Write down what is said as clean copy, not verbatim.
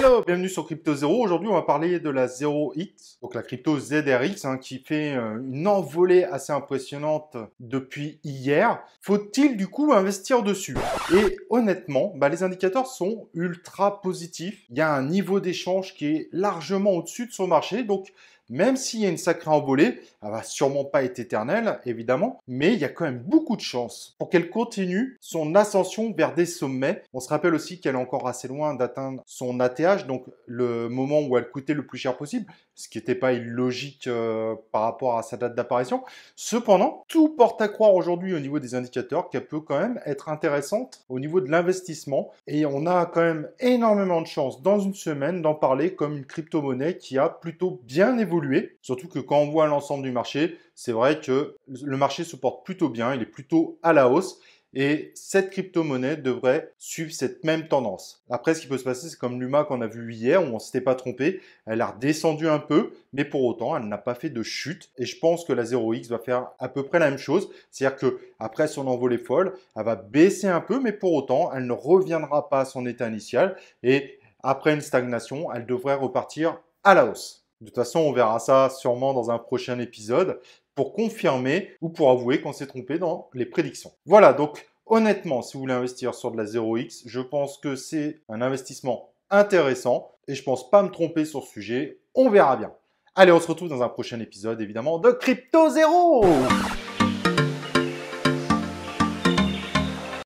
Hello, bienvenue sur Crypto Zero. Aujourd'hui, on va parler de la 0x, donc la crypto ZRX, qui fait une envolée assez impressionnante depuis hier. Faut-il du coup investir dessus? Et honnêtement, les indicateurs sont ultra positifs. Il y a un niveau d'échange qui est largement au-dessus de son marché, donc même s'il y a une sacrée envolée, elle va sûrement pas être éternelle, évidemment, mais il y a quand même beaucoup de chances pour qu'elle continue son ascension vers des sommets. On se rappelle aussi qu'elle est encore assez loin d'atteindre son ATH, donc le moment où elle coûtait le plus cher possible, ce qui n'était pas illogique par rapport à sa date d'apparition. Cependant, tout porte à croire aujourd'hui au niveau des indicateurs qu'elle peut quand même être intéressante au niveau de l'investissement, et on a quand même énormément de chances dans une semaine d'en parler comme une crypto-monnaie qui a plutôt bien évolué. Surtout que quand on voit l'ensemble du marché, c'est vrai que le marché se porte plutôt bien, il est plutôt à la hausse. Et cette crypto-monnaie devrait suivre cette même tendance. Après, ce qui peut se passer, c'est comme l'UMA qu'on a vu hier, où on ne s'était pas trompé. Elle a redescendu un peu, mais pour autant, elle n'a pas fait de chute. Et je pense que la 0x va faire à peu près la même chose. C'est-à-dire qu'après son envolée folle, elle va baisser un peu, mais pour autant, elle ne reviendra pas à son état initial. Et après une stagnation, elle devrait repartir à la hausse. De toute façon, on verra ça sûrement dans un prochain épisode pour confirmer ou pour avouer qu'on s'est trompé dans les prédictions. Voilà, donc honnêtement, si vous voulez investir sur de la 0x, je pense que c'est un investissement intéressant et je pense pas me tromper sur ce sujet. On verra bien. Allez, on se retrouve dans un prochain épisode, évidemment, de Crypto Zero.